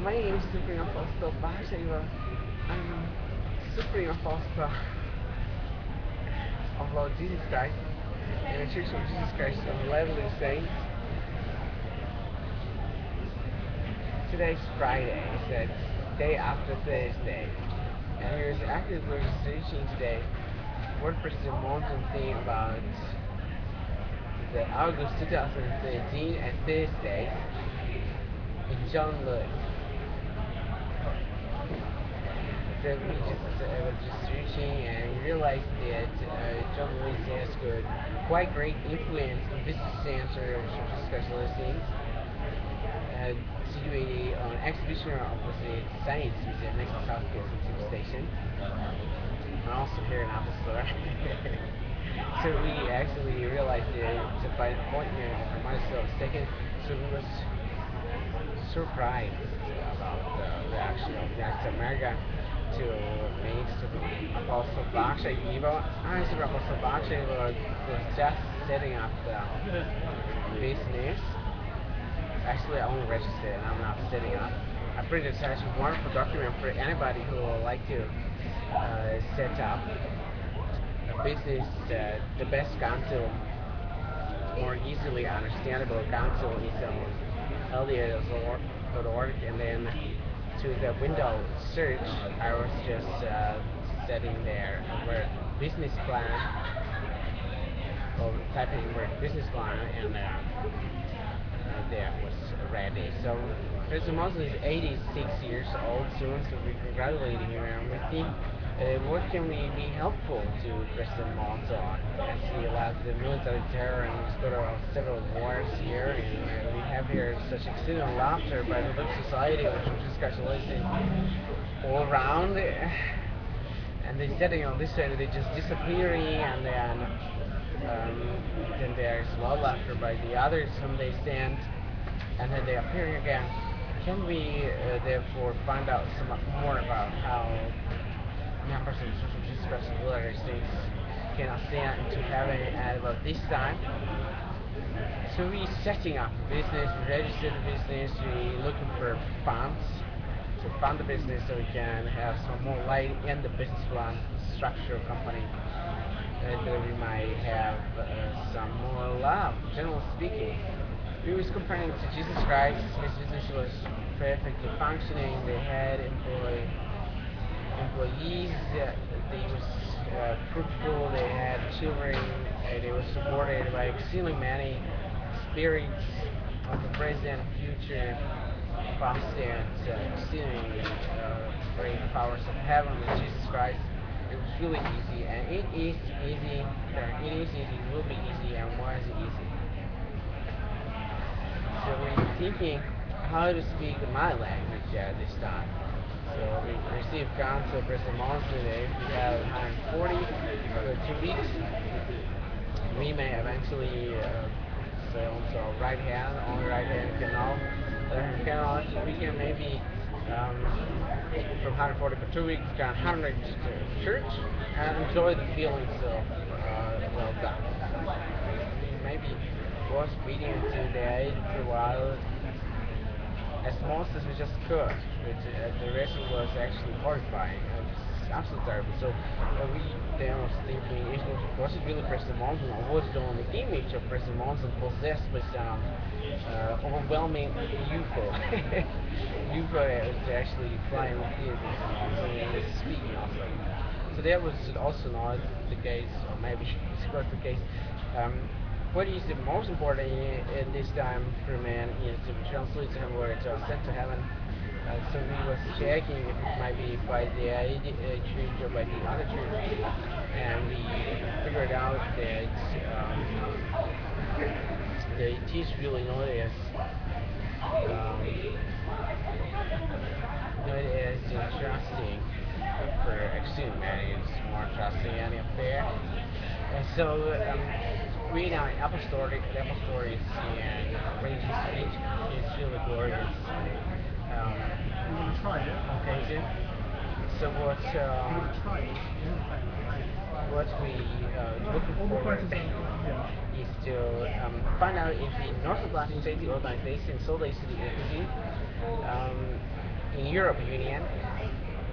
My name is Supreme Apostle Baksay. I'm Supreme Apostle of Lord Jesus Christ in the Church of Jesus Christ of Latter-day Saints. Today's Friday, it's the day after Thursday, and here's active registration today. What President Monson thing about the August 2013 and Thursday in John Lewis. So we just was researching and realized that John Lewis has got quite great influence in business center of specialisms, situated on exhibition opposite Science Museum next to South Coast Tube Station, and also here in Apple Store. So we actually realized that it's by appointment for myself second, so we was surprised about the reaction of North America to meet Apostle Baksay people. I said Apostle Baksay was just setting up the business. Actually, I only registered and I'm not setting up. I printed such a wonderful document for anybody who would like to set up a business. The best counsel, more easily understandable counsel is on LDS.org, and then to the window search, I was just setting there word business plan, or typing word business plan, and there was ready. So President Monson is 86 years old soon, so we congratulate him, and we think what can we be helpful to President Monson as he left the military terror and has got several wars here, and we have here such exceeding laughter by the Lip Society, which is just all around, and they setting on this side, they just disappearing, and then there's a lot of laughter by the others whom they stand, and then they appear again. Can we therefore find out some more about how members of the Church of Jesus Christ of Latter-day Saints can ascend into heaven at about this time? So we setting up a business, we registered the business, we looking for funds to fund the business so we can have some more light in the business plan structure of company. And we might have some more love, generally speaking. We was comparing to Jesus Christ. His business was perfectly functioning. They had employees. They was fruitful. They had children. They were supported by exceedingly many spirits of the present, future, past, and exceedingly great powers of heaven with Jesus Christ. It was really easy, and it is easy. It will be easy, and was easy. So we're thinking how to speak my language at this time. So we received counsel President Monson today. We have 140 for 2 weeks. We may eventually say on the right hand, on the right hand canal, we can maybe from 140 for 2 weeks, can 100 to church and enjoy the feelings of well done. We maybe was obedient to the aid for a while, as most as we just could, but the rest was actually horrifying. It was absolutely terrible. So we then was thinking, was it really President Monson, or was the only image of President Monson possessed by some overwhelming UFO? UFO was actually flying with President Monson and was speaking also. So that was also not the case, or maybe it's not the case. What is the most important in this time for man is to translate to heaven or to ascend to heaven. So we was checking if it might be by the church or by the other church, and we figured out that it is really not as interesting for extreme man. It's more interesting any affair. And so we now Apple Store, the Apple Store is in Regis Street. It's really glorious. Um, You want to try it? occasion. So what? You want to try it? what we looking forward is to find out if the North Atlantic Treaty Organization, Salt Lake City inclusive, in Europe Union,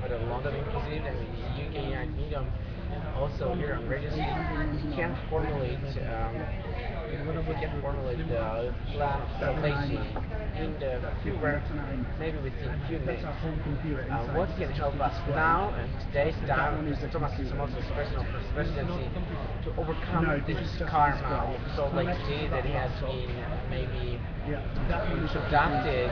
or the London inclusive, and the UK United Kingdom, also here on Radio City, can formulate if we can formulate the plan salvation in the fewer, maybe within few minutes. What can help us now and today's time, Mr. Thomas Tsumoto's personal presidency, to overcome this karma of Salt Lake City that has been maybe adopted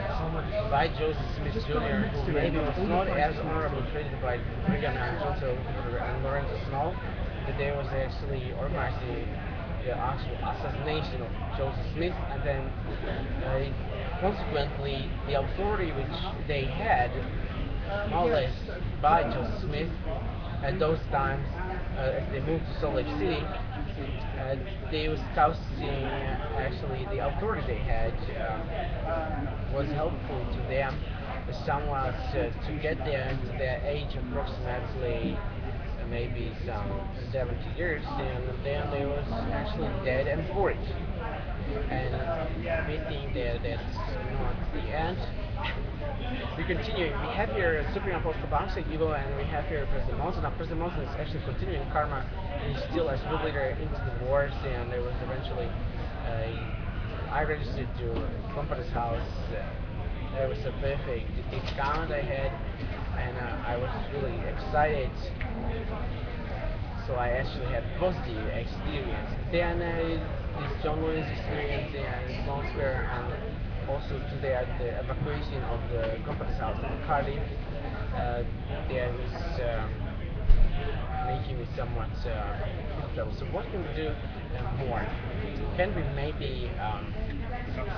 by Joseph Smith Jr., who maybe was not as honorably treated by Brigham and Junto and Lorenzo Snow, that there was actually organizing the actual assassination of Joseph Smith, and then consequently the authority which they had, more or less, by Joseph Smith at those times, as they moved to Salt Lake City, they was causing actually the authority they had was helpful to them somewhat to get there to their age approximately maybe some 70 years, and then they was actually dead and buried. And we think that that's not the end. We continue. We have here Supreme Apostle Baksay Eagle, and we have here President Monson. Now, President Monson is actually continuing karma. He's still as good leader into the wars, and there was eventually. I registered to Company's house. There was a perfect discount I had, and I was really excited. So I actually had positive experience. Then this John Lewis experience and atmosphere, and also today at the evacuation of the Company's house in Cardiff, there was making me somewhat comfortable. So what can we do more? Can we maybe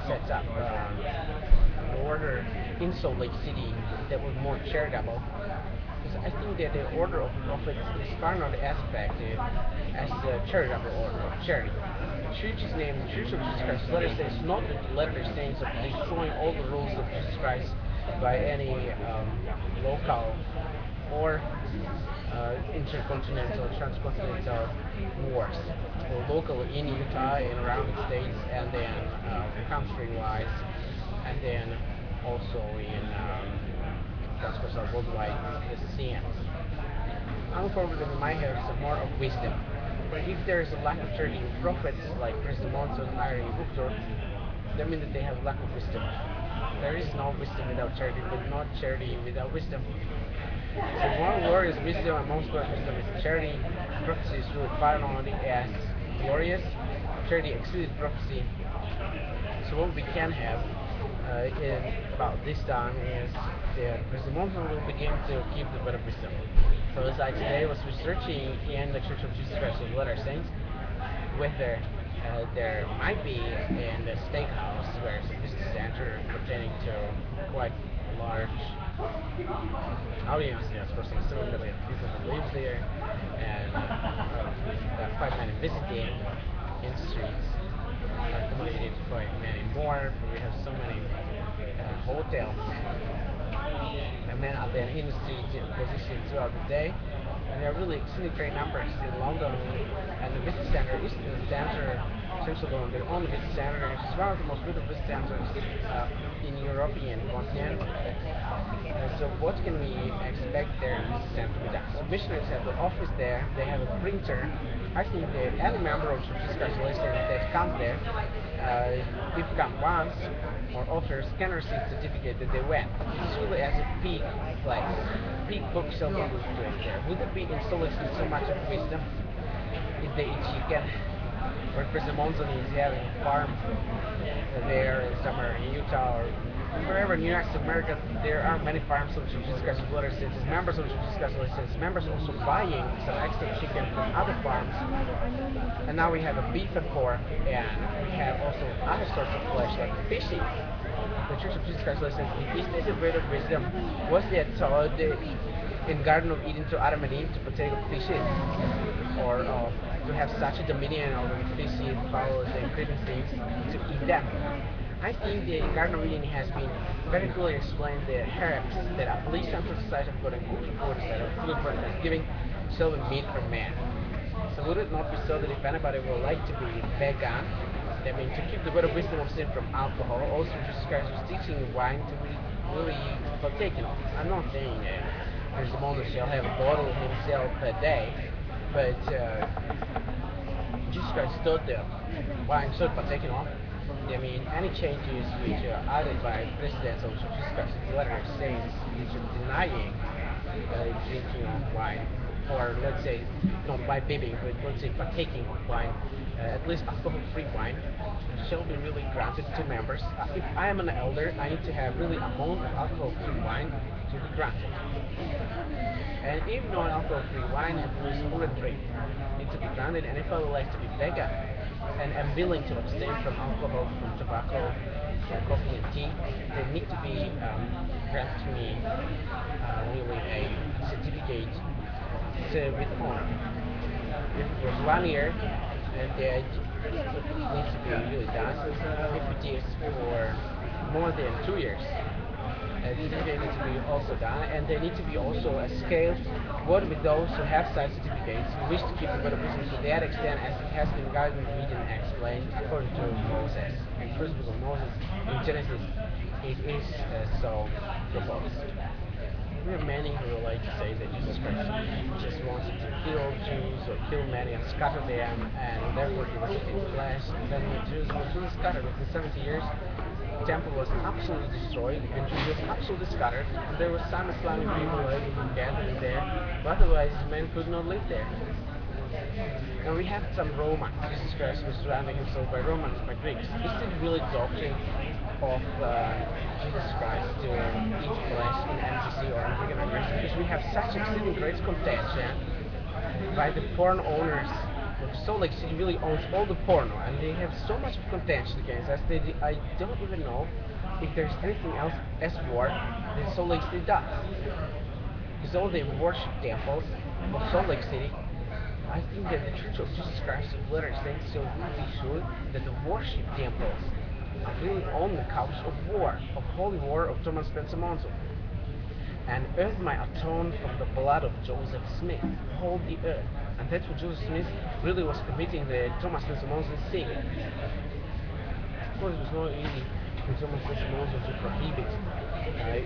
set up an order in Salt Lake City that was more charitable? Because I think that the order of prophets is far not as effective as the charitable order of charity. The church's name, the Church of Jesus Christ letter says not that the letter stands of destroying all the rules of Jesus Christ by any local or intercontinental, transcontinental wars, or local in Utah and around the states, and then country-wise, and then also in transversal worldwide the same. Unfortunately, we might have some more of wisdom. But if there is a lack of charity in prophets like President Monson, Larry, Victor, that means that they have lack of wisdom. There is no wisdom without charity, but not charity without wisdom. So one word is wisdom, and most word wisdom is charity. Prophecy is really far not as glorious. Charity exceeds prophecy. So what we can have in about this time is that President Monson will begin to keep the word of wisdom. So as I today was researching in the Church of Jesus Christ of Latter-day Saints, whether there might be in the steakhouse where it's a business center pertaining to quite large audience, yes, for some 7 million people who live there, and quite many visiting in the streets, accommodated quite many more. We have so many hotels and men out there in the streets in position throughout the day. And there are really extremely great numbers in London, and the business center is in the center, Central London, their own business center. It's one of the most beautiful business centers in European continent. So what can we expect there in this center with that? So missionaries have the office there, they have a printer. I think that any member of Jesus Christ that comes there, if come once or offers, can receive certificate that they went. It's really as a peak place, peak bookshelf in this place there. Would it be installed with so much of wisdom if they eat chicken? Or President Monson is having a farm there somewhere in Utah or wherever in United States of America. There are many farms of Jesus Christ of Latter-day Saints, members of Jesus Christ of Latter-day Saints, members also buying some extra chicken from other farms. And now we have a beef and pork, and we have also other sorts of flesh like fishing. The Church of Jesus Christ of Latter-day Saints, is this a word of wisdom? Was there told in Garden of Eden to Adam and Eve to partake of fishes? Or to have such a dominion over the fishes, fowls, and creeping things, to eat them? I think the Garden of Eden has been very clearly explained the herbs that at least unto society have got a good food instead of food for Thanksgiving, shall be meat for man. So would it not be so that if anybody would like to be vegan, I mean to keep the word of wisdom of sin from alcohol, also Jesus Christ was teaching wine to really partake in. I'm not saying there's a monk shall have a bottle himself per day, but Jesus Christ taught them wine should partake in. I mean, any changes which are added by presidents of Jesus Christ's letter says which are denying drinking of wine, or let's say not by bibbing, but let's say partaking of wine, at least alcohol-free wine, shall be really granted to members. If I am an elder, I need to have really amount of alcohol-free wine to be granted. And if non-alcohol-free wine, at least gluten-free, need to be granted. And if I would like to be vegan and am willing to abstain from alcohol, from tobacco, from coffee and tea, they need to be granted to me really a certificate to with honor. If it was 1 year, and it needs to be really done. If it is for more than 2 years, certificate needs to be also done, and there need to be also a scale. What with those who have such certificates, who wish to keep the word of wisdom to that extent as it has been guided, read and explained according to Moses. In first book of Moses, in Genesis, it is so proposed. There are many who would like to say that Jesus Christ just wanted to kill Jews or kill many and scatter them, and therefore he was in flesh. And then when Jews were really scattered within 70 years, the temple was absolutely destroyed, and Jews was absolutely scattered. And there were some Islamic people able to gather there, but otherwise men could not live there. And we have some Romans. Jesus Christ was surrounding himself by Romans, by Greeks. Is it really doctrine of Jesus Christ to eat flesh in MCC or in vegan organization? Because we have such exceeding great contention by the porn owners. Salt Lake City really owns all the porno, and they have so much of contention against us. I don't even know if there's anything else as war that Salt Lake City does. Because all the worship temples of Salt Lake City, I think that the Church of Jesus Christ of Latter-day Saints shall really be sure that the worship temples are really on the couch of war, of holy war of Thomas Spencer Monson. And earth might atone from the blood of Joseph Smith, hold the earth. And that's what Joseph Smith really was committing the Thomas Spencer Monson sin. Of course, it was not easy for Thomas Spencer Monson to prohibit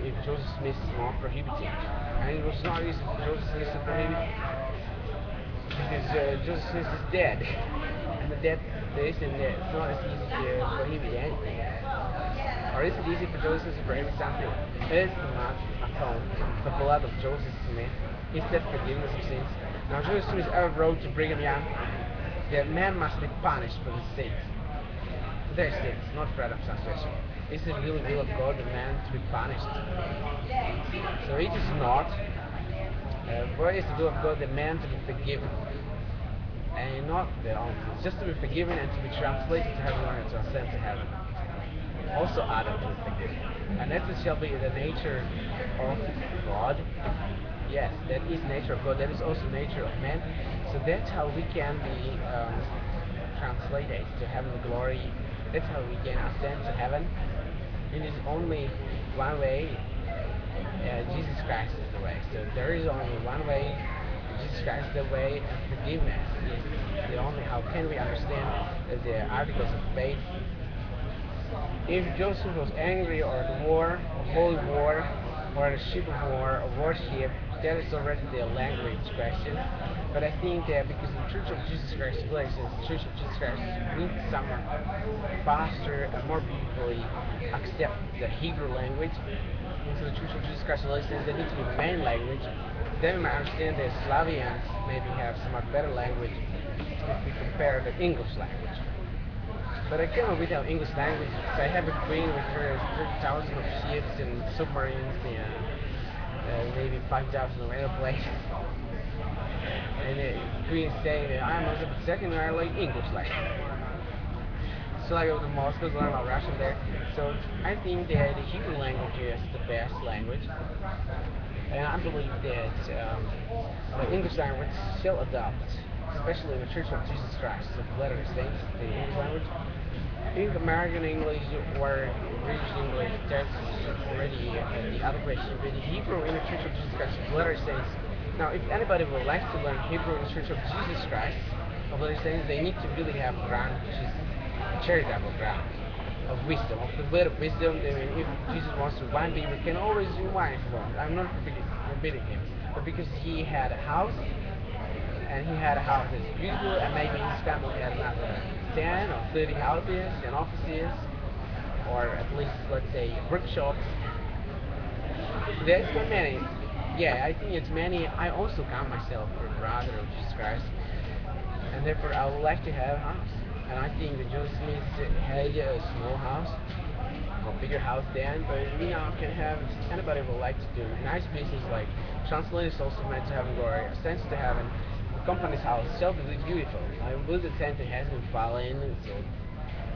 if Joseph Smith is not prohibiting. And it was not easy for Joseph Smith to prohibit because Joseph Smith is dead. And the dead person, it's not as easy to prohibit anything. Or is it easy for Joseph to prohibit something? Earth cannot atone the blood of Joseph Smith. Is that forgiveness of sins? Now Joseph Smith ever wrote to Brigham Young that man must be punished for his sins. Their sins, not for Adam's transgression. Is it really will of God the man to be punished? So it is not. Where is the will of God the man to be forgiven? And not the opposite. It's just to be forgiven and to be translated to heaven or to ascend to heaven. Also Adam to be forgiven. And that shall be the nature of God. Yes, that is nature of God. That is also nature of man. So that's how we can be translated to heavenly glory. That's how we can ascend to heaven. It is only one way. Jesus Christ is the way. So there is only one way. Jesus Christ is the way, and forgiveness is the only. How can we understand the articles of faith? If Joseph was angry or at war, a holy war, or a ship of war, a warship, that is already the language question. But I think that because the Church of Jesus Christ places, the Church of Jesus Christ needs someone faster and more beautifully accept the Hebrew language. And so the Church of Jesus Christ says they need to be main language. Then we might understand that Slavians maybe have somewhat better language if we compare the English language. But I cannot read out English language. So I have a queen with her 30,000 of ships and submarines and maybe 5,000 of airplanes. And the queen is saying that I'm Elizabeth II and I like English language. So I go to Moscow to learn about Russian there. So I think that the Hebrew language is the best language. And I believe that the English language shall adopt, especially in the Church of Jesus Christ of Latter-day Saints, the English language. In American English or British English, that's already the other question. But the Hebrew in the Church of Jesus Christ of Latter-day Saints. Now, if anybody would like to learn Hebrew in the Church of Jesus Christ, of other saints, they need to really have ground which is charitable ground of wisdom, of the word of wisdom. I mean, if Jesus wants to bind people, he can always do wine if he wants. I'm not forbidding him, but because he had a house, and he had a house that's beautiful, and maybe his family had another 10 or 30 houses and offices, or at least, let's say, workshops. There's not many. Yeah, I think it's many. I also count myself a brother of Jesus Christ, and therefore I would like to have a house. And I think that Joseph Smith had a small house, or bigger house then, but we now can have, anybody would like to do nice business like translating is also meant to heaven glory, ascends to heaven. The company's house shall be really beautiful. I believe the tent has been fallen, so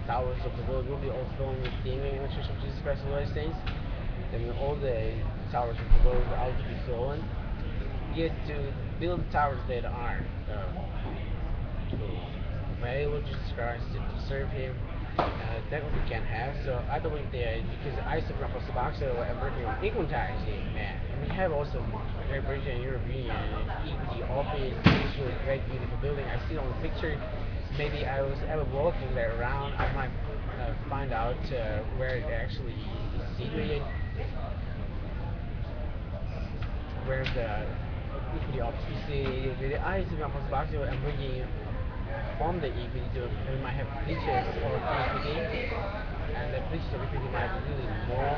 towers of the world will be all filled with singing in the Church of Jesus Christ of Latter Saints. Then all the towers of the world are out to be fallen. Yet to build towers that are to obey Lord Jesus Christ, to serve Him, that what we can have. So I believe that because I, for Apostle Baksay, am working on equalizing, man. We have also Great Britain and European equity office, it's really great, beautiful building. I see it on the picture. Maybe I was ever walking there around, I might find out where it actually is situated, where the equity office is situated. I, for Apostle Baksay, am working from the equity to we might have features of equity, and the features of equity might be really more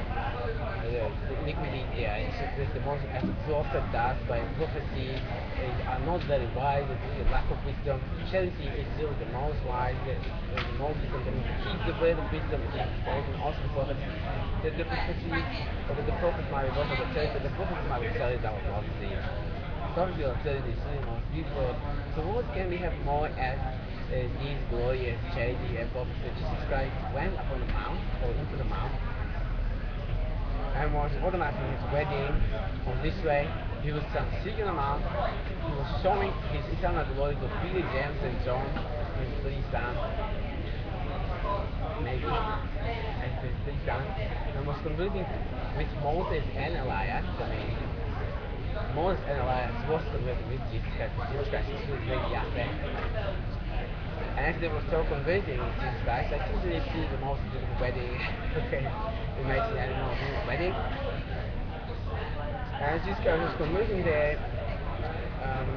the liquidity, yeah, it's the most as a prophet does by prophecy is, are not very wise, it's really lack of wisdom. Charity is still the most wise, the most wisdom, and keep the word of wisdom is also the prophet. The prophecy, or the prophet might be prophet of charity, but the prophet might be charity of prophecy. Prophecy of charity is really most beautiful. So what can we have more as these glorious charity and prophecy? Jesus Christ went upon the mount, or into the mount, and was organizing his wedding on this way. He was seeking them out. He was showing his eternal glory to Peter, James, and John, his three sons, maybe, and his three sons, and was conversing with Moses and Elias. I mean, Moses and Elias was conversing with Jesus Christ. Jesus Christ is really great Yahweh. And as they were so conversing with Jesus Christ, I think they see the most beautiful wedding. Okay, imagine any more beautiful wedding. And Jesus Christ was conversing there, um,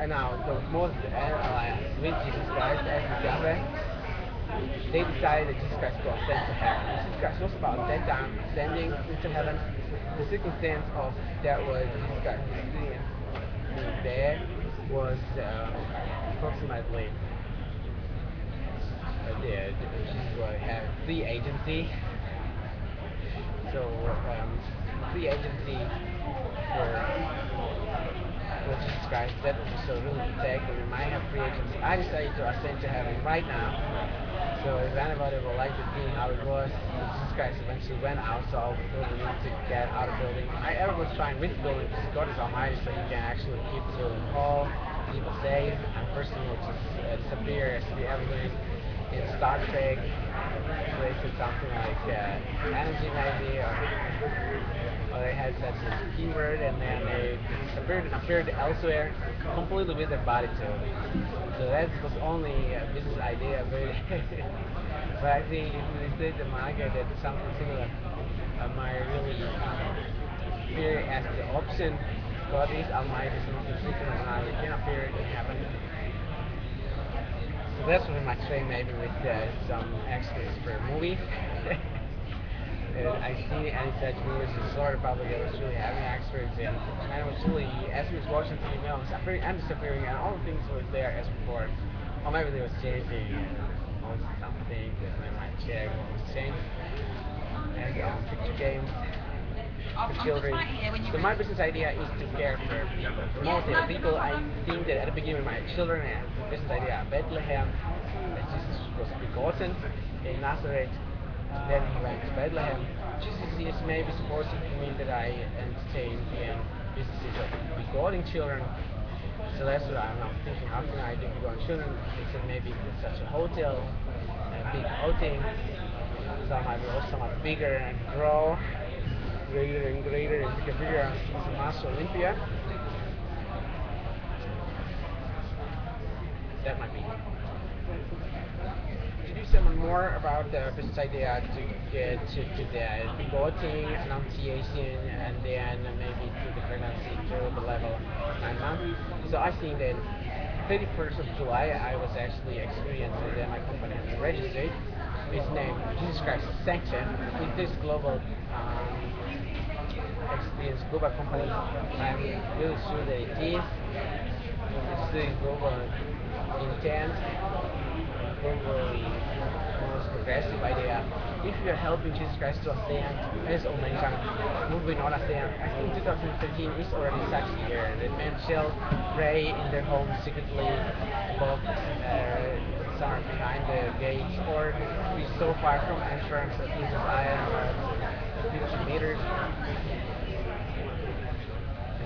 and now the Moses and Elias with Jesus Christ as the Yahweh, they decided that Jesus Christ was sent to heaven. Jesus Christ was about that time ascending into heaven. The circumstance of that was Jesus Christ being there was approximately Jesus will have free agency. So free agency for Jesus Christ, that was so really protect, and we might have free agency. I decided to ascend to heaven right now. So if anybody would like to see how it was, Jesus Christ eventually went out, so all the building need to get out of the building. I ever was trying with the building because God is almighty, so He can actually keep the building whole, keep it safe, and person will just disappear as we ever doing in Star Trek. Created something like energy maybe, or they had such a keyword, and then they disappeared and appeared elsewhere completely with their body too. So that was only a business idea, but but I think if we did the market that something similar might really appear as the option. God is Almighty, so He's written on how it can appear and happen. So that's what my train maybe with some extras for a movie. I see any such movies in Florida Republic that was really having extras, and it was really, as we was watching TV films, appearing and disappearing, and all the things was there as before. Or maybe they was changing also something that they might check what was changed. And picture games for children. So my business idea is to care for people. Promote the people. I think that at the beginning with my children, I had the business idea of Bethlehem. That Jesus was begotten in Nazareth. Then he went to Bethlehem. Jesus is maybe supposing to me that I entertain in businesses of begotten children. So that's what I'm thinking. How can I do begotten children? They said maybe such a hotel, a big outing. Some might be also much bigger and grow greater and greater and bigger as a Master Olympia. That might be. To do some more about the business idea to get to the voting, annunciation, and then maybe to the pregnancy to the level 9 months. So I think that 31st of July I was actually experiencing that my company has registered. It's named Jesus Christ Sanction. It is global experience global company. I'm really sure that it is. It's the global intent, globally most progressive idea. If you are helping Jesus Christ to ascend, as Omega moving on ascend, I think 2013 is already such a year that men shall pray in their homes secretly above somewhere behind the gates or be so far from entrance at least I don't know 50 meters. I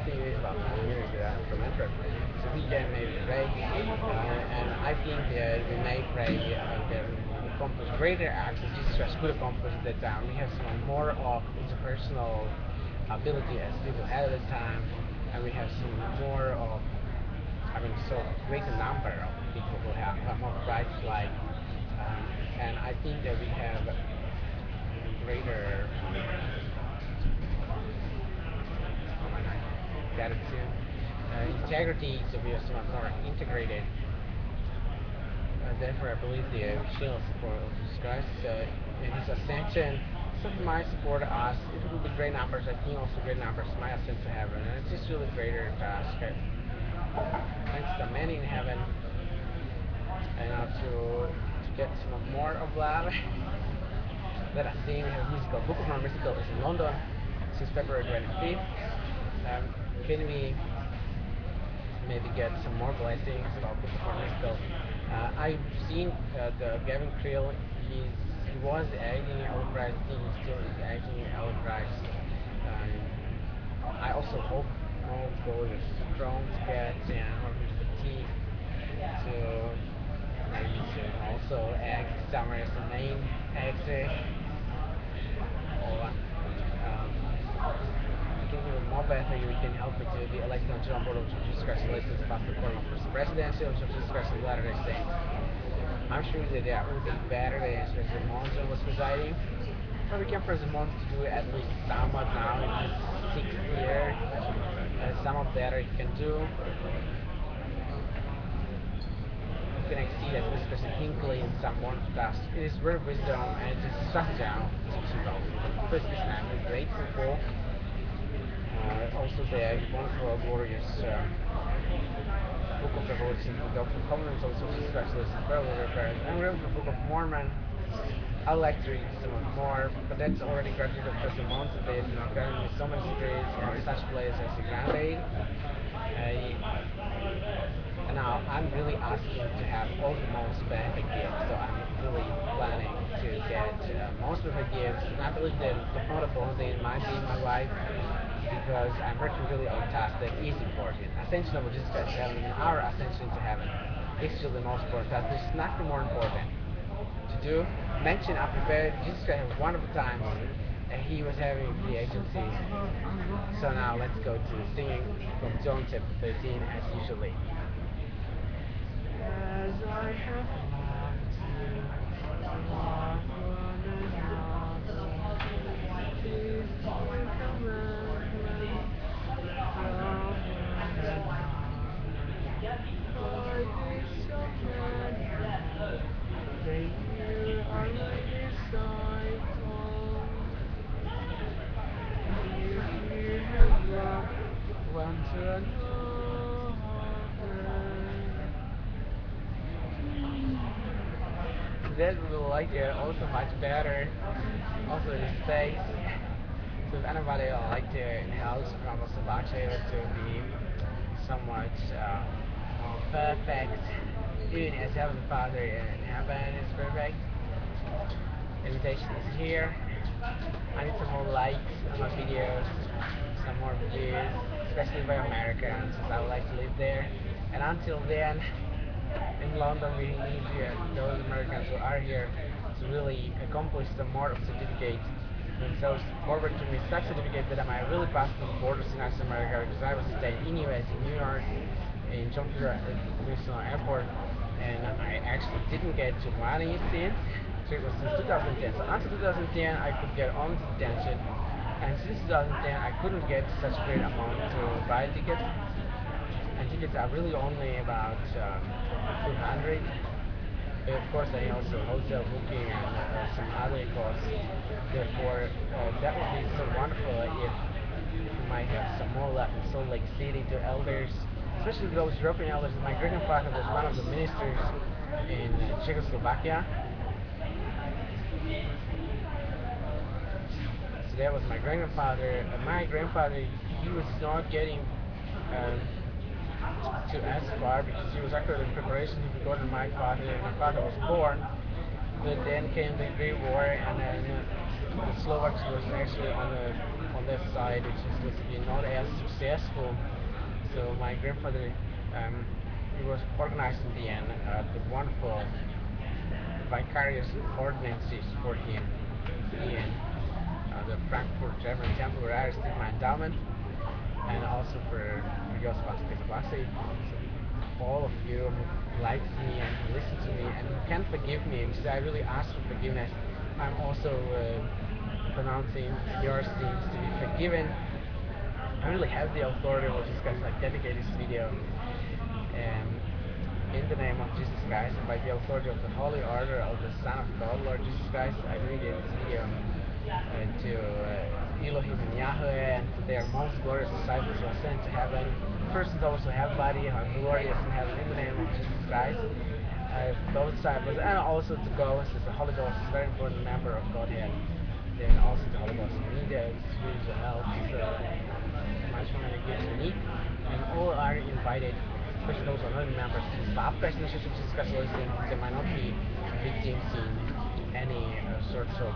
think it is about 50 meters from entrance. So we can maybe pray, and I think that we may pray that we accomplish greater acts that Jesus Christ could accomplish at that time. We have some more of interpersonal ability as people had at the time, and we have some more of having so great a number of people who have more Christ-like, and I think that we have greater gratitude, integrity to be somewhat more integrated. Therefore, I believe the shield support of Jesus Christ in his ascension. Some might support us. It will be great numbers. I think also great numbers might ascend to heaven, and it's just really greater task. Thanks to many in heaven, and to get some more of that. Let us sing. We have a musical. Book of Mormon musical is in London since February 25th. Um, can we maybe get some more blessings about Book of Mormon musical? I've seen the Gavin Creel. He was acting in Elfrise. I think he still is acting in Elfrise. I also hope more goes strong to get and more fatigue to maybe to also act somewhere as the main actor or can even more better you can help me to be elected onto the board of Jesus Christ elections pastor for the first presidency of Jesus Christ of Latter-day Saints. I'm sure that that would be better than President Monson was presiding. But we can President Monson to do at least somewhat now in his sixth year. Some of that he can do. You can see that this President Hinckley in some more tasks. It is very wisdom and it is strategy teaching role. First is I'm grateful for. Also the wonderful glorious Book of Revelation, the Doctrine and Covenants, also Jesus Christ is very referred. I'm reading the Book of Mormon. I would like to read some more, but that's already granted of President Monson. They've granted me so many spirits and such places as a granted. And now I'm really asking to have all the most perfect gifts. So I'm really planning to get most perfect gifts. And I believe that the protocol they might be my wife because I'm working really on tasks that is important. Ascension of Jesus Christ to heaven and our ascension to heaven is still the most important task. There's nothing more important to do. Mention I prepared Jesus Christ one of the times and he was having the agency. So now let's go to singing from John chapter 13 as usually. As I have loved you, love one another. This is my commandment, love one another. By this commandment, that you are my disciples. If you have loved one to another. That will like it also much better. Also the space. So if anybody would like to help from us Baksay to be somewhat more perfect, even as Heavenly Father in heaven is perfect. Invitation is here. I need some more likes on my videos, some more views, especially by Americans, since I would like to live there. And until then, in London, we need those Americans who are here to really accomplish some more of certificates themselves forward to me such certificate that I might really pass the borders in North America because I was staying in US, in New York, in John F. International Airport, and I actually didn't get to money since. So it was since 2010. So until 2010, I could get unlimited attention, and since 2010, I couldn't get such great amount to buy tickets. And tickets are really only about 200. Of course, I also hotel booking and some other costs. Therefore, that would be so wonderful if we might have some more luck in Salt Lake City to elders, especially those European elders. My great grandfather was one of the ministers in Czechoslovakia, so that was my great grandfather. My grandfather, he was not getting um, to as far because he was actually in preparation to go to my father. My father was born, but then came the Great War, and then the Slovaks was actually on that side, which was not as successful. So my grandfather, um, he was organized in the end the wonderful vicarious ordinances for him in the Frankfurt German Temple where I received my endowment, and also for Jos Baksay. So all of you who likes me and who listen to me and who can forgive me, because I really ask for forgiveness. I'm also pronouncing your sins to be forgiven. I really have the authority of Jesus Christ. I dedicate this video in the name of Jesus Christ and by the authority of the Holy Order of the Son of God, Lord Jesus Christ. I dedicate this video to Elohim and Yahweh and to their most glorious disciples who are sent to heaven. First, those who have body who are glorious in heaven in the name of Jesus Christ. Those disciples, and also to ghosts, as the Holy Ghost is a very important member of Godhead. Then also the Holy Ghost needed spiritual help, so much more than gives me. And all are invited, especially those who are not members, to baptize in the Church of Jesus Christ, since they might not be victims in any sorts of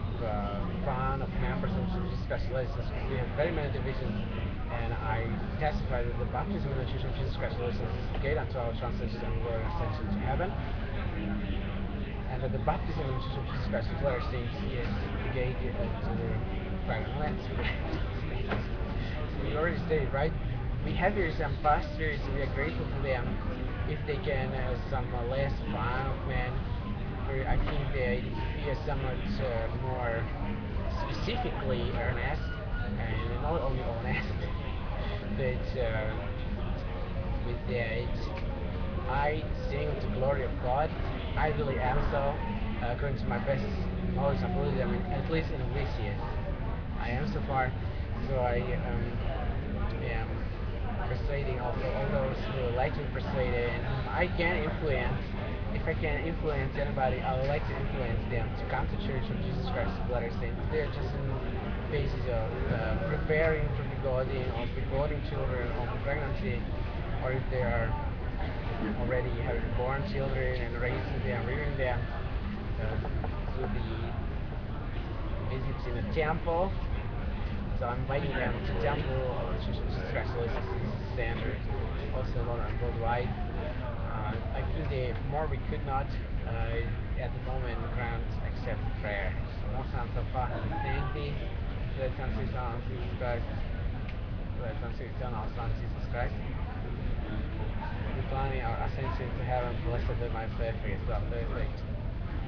fun of members of Jesus Christ license. We have very many divisions, and I testify that the baptism in the Church of Jesus Christ license is the gate unto our translation and glory and ascension to heaven, and that the baptism in the Church of Jesus Christ of Latter Saints is the gate to the final lands. We already stated, right? We have here some pastors, we are grateful to them if they can some less fun of men. I think they be somewhat more specifically earnest, and not only honest, but with that I sing to the glory of God. I really am so, according to my best knowledge and ability. I mean, at least in English, yes, I am so far. So I am persuading also all those who like to be persuaded and whom I can influence. If I can influence anybody, I would like to influence them to come to Church of Jesus Christ of Latter Saints. They're just in phases of preparing for begotten or begotten children or pregnancy, or if they are already having born children and raising them, rearing them through the visits in the temple. So I'm inviting them to temple or Church of Jesus Christ Center, also known on worldwide. I think the more we could not at the moment grant accept prayer. So most times so far, thank thee for the transition on Jesus Christ, for the transition on Son Jesus Christ. Declining our ascension to heaven, blessed be my perfect, so perfect.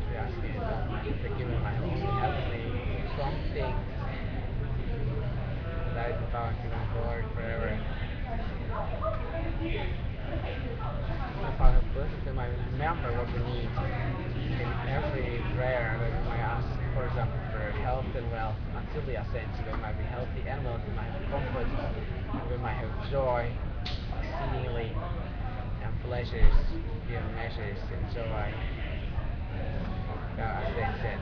We ask you to forgive me my only heavenly strong things. That is the power and kingdom and glory forever. My Father, blessed that I remember what we need in every prayer that we might ask, for example, for health and wealth until the ascension, that we might be healthy and wealthy, we might have comfort, we might have joy exceedingly, and pleasures beyond measures, and joy. God, as they said,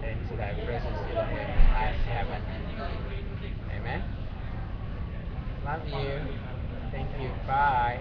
into thy presence, Elohim, as heaven. Amen. Love you. Thank you. Bye.